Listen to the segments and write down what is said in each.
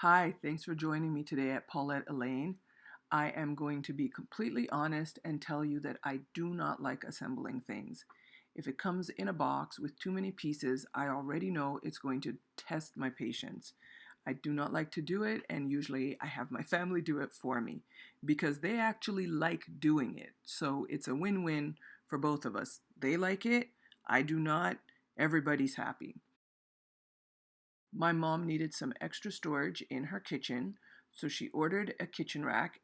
Hi, thanks for joining me today at Paulette Elaine. I am going to be completely honest and tell you that I do not like assembling things. If it comes in a box with too many pieces, I already know it's going to test my patience. I do not like to do it, and usually I have my family do it for me because they actually like doing it. So it's a win win for both of us. They like it, I do not, everybody's happy. My mom needed some extra storage in her kitchen, so she ordered a kitchen rack.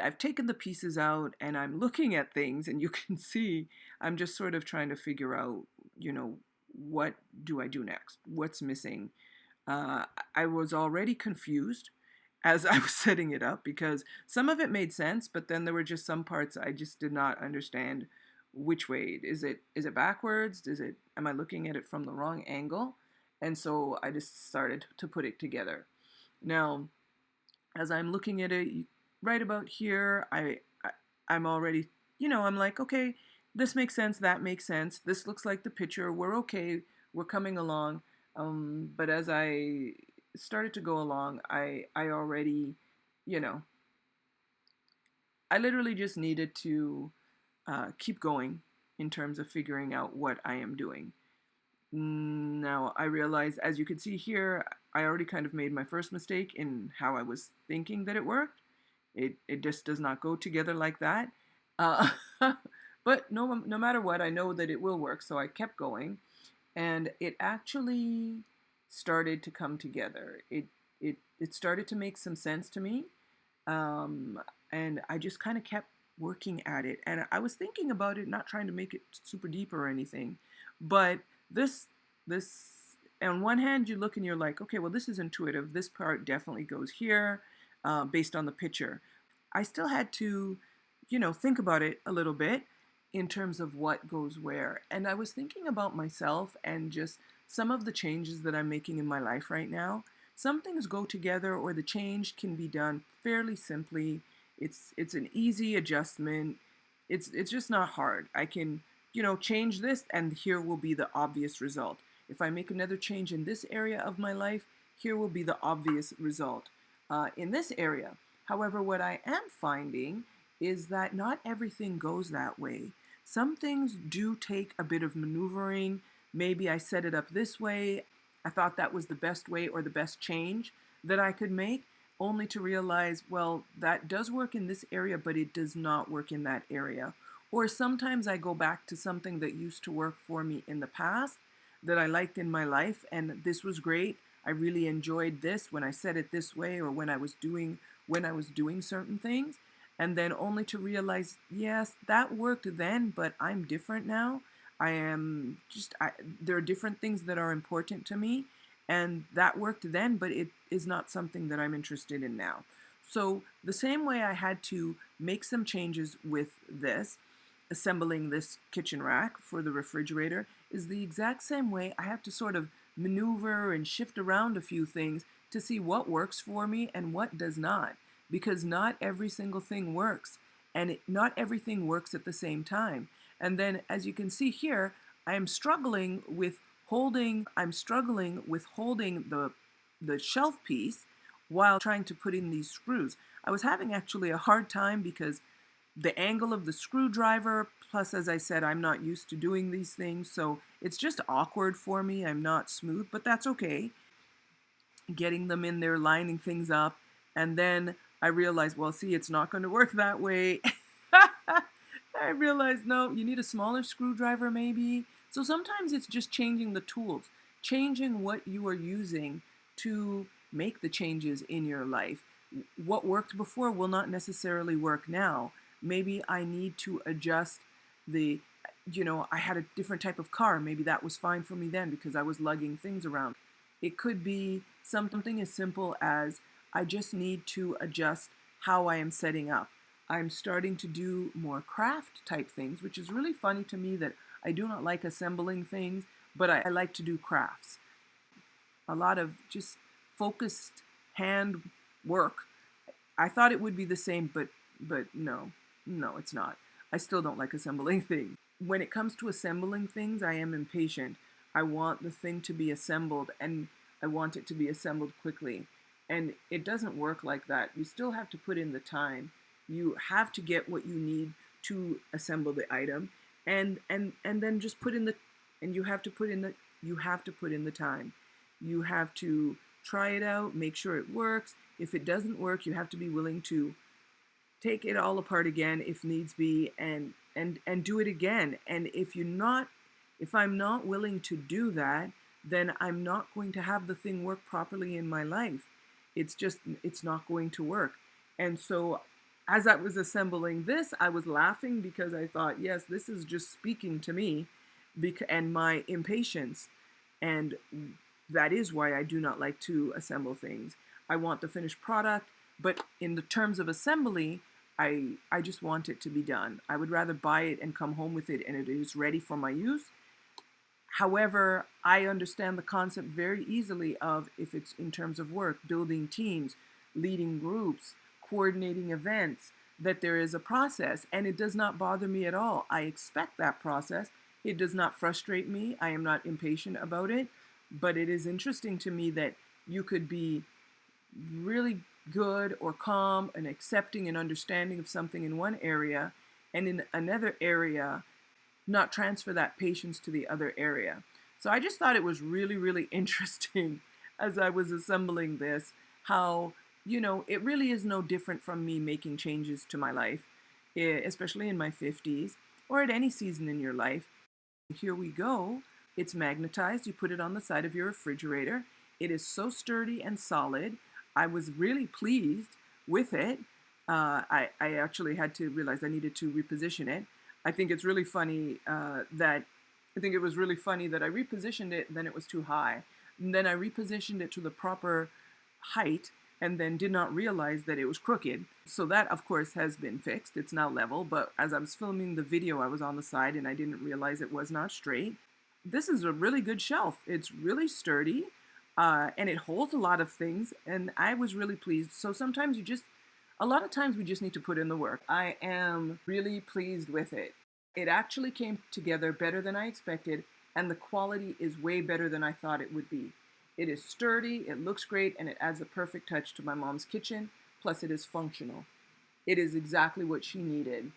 I've taken the pieces out and I'm looking at things, and you can see I'm just sort of trying to figure out, what do I do next? What's missing? Uh, I was already confused as I was setting it up because some of it made sense, but then there were just some parts I just did not understand which way. Is it backwards? Am I looking at it from the wrong angle? And so I just started to put it together. Now, as I'm looking at it right about here, I'm already, I'm like, okay, this makes sense, that makes sense. This looks like the picture. We're okay. We're coming along. But as I started to go along, I already, you know, I literally just needed to keep going in terms of figuring out what I am doing. Now, I realize, as you can see here, I already kind of made my first mistake in how I was thinking that it worked. It just does not go together like that. Uh, but no matter what, I know that it will work, so I kept going, and it actually started to come together. It started to make some sense to me, um, and I just kind of kept working at it. And I was thinking about it, not trying to make it super deep or anything, but this this on one hand you look and you're like, okay, well, this is intuitive. This part definitely goes here, based on the picture. I still had to, think about it a little bit in terms of what goes where. And I was thinking about myself and just some of the changes that I'm making in my life right now. Some things go together, or the change can be done fairly simply. It's an easy adjustment. It's just not hard. I can, change this, and here will be the obvious result. If I make another change in this area of my life, here will be the obvious result in this area. However, what I am finding is that not everything goes that way. Some things do take a bit of maneuvering. Maybe I set it up this way. I thought that was the best way or the best change that I could make, only to realize, well, that does work in this area, but it does not work in that area. Or sometimes I go back to something that used to work for me in the past that I liked in my life, and this was great. I really enjoyed this when I said it this way, or when I was doing certain things, and then only to realize, yes, that worked then, but I'm different now. There are different things that are important to me, and that worked then, but it is not something that I'm interested in now. So, the same way I had to make some changes with this, assembling this kitchen rack for the refrigerator, is the exact same way I have to sort of maneuver and shift around a few things to see what works for me and what does not, because not every single thing works, and not everything works at the same time. And then, as you can see here, I'm struggling with holding the shelf piece while trying to put in these screws. I was having actually a hard time because the angle of the screwdriver, plus, as I said, I'm not used to doing these things, so it's just awkward for me. I'm not smooth, but that's okay. Getting them in there, lining things up, and then I realized, well, see, it's not going to work that way. I realized, no, you need a smaller screwdriver maybe. So sometimes it's just changing the tools, changing what you are using to make the changes in your life. What worked before will not necessarily work now. Maybe I need to adjust the, I had a different type of car. Maybe that was fine for me then because I was lugging things around. It could be something as simple as I just need to adjust how I am setting up. I'm starting to do more craft type things, which is really funny to me that I do not like assembling things, but I like to do crafts. A lot of just focused hand work. I thought it would be the same, but no, no, it's not. I still don't like assembling things. When it comes to assembling things, I am impatient. I want the thing to be assembled, and I want it to be assembled quickly. And it doesn't work like that. You still have to put in the time. You have to get what you need to assemble the item, and then just put in the and you have to put in the time. You have to try it out, make sure it works. If it doesn't work, you have to be willing to take it all apart again if needs be, and do it again. And if I'm not willing to do that, then I'm not going to have the thing work properly in my life. It's not going to work. And so as I was assembling this, I was laughing because I thought, yes, this is just speaking to me and my impatience. And that is why I do not like to assemble things. I want the finished product, but in the terms of assembly, I just want it to be done. I would rather buy it and come home with it and it is ready for my use. However, I understand the concept very easily of, if it's in terms of work, building teams, leading groups, coordinating events, that there is a process, and it does not bother me at all. I expect that process. It does not frustrate me. I am not impatient about it, but it is interesting to me that you could be really good or calm and accepting and understanding of something in one area, and in another area not transfer that patience to the other area. So I just thought it was really, really interesting as I was assembling this, how, it really is no different from me making changes to my life, especially in my 50s or at any season in your life. Here we go. It's magnetized. You put it on the side of your refrigerator. It is so sturdy and solid. I was really pleased with it. I actually had to realize I needed to reposition it. I think it's really funny I think it was really funny that I repositioned it, then it was too high. And then I repositioned it to the proper height and then did not realize that it was crooked. So that, of course, has been fixed. It's now level, but as I was filming the video, I was on the side and I didn't realize it was not straight. This is a really good shelf. It's really sturdy, and it holds a lot of things, and I was really pleased. So sometimes a lot of times we just need to put in the work. I am really pleased with it. It actually came together better than I expected, and the quality is way better than I thought it would be. It is sturdy, it looks great, and it adds a perfect touch to my mom's kitchen, plus it is functional. It is exactly what she needed.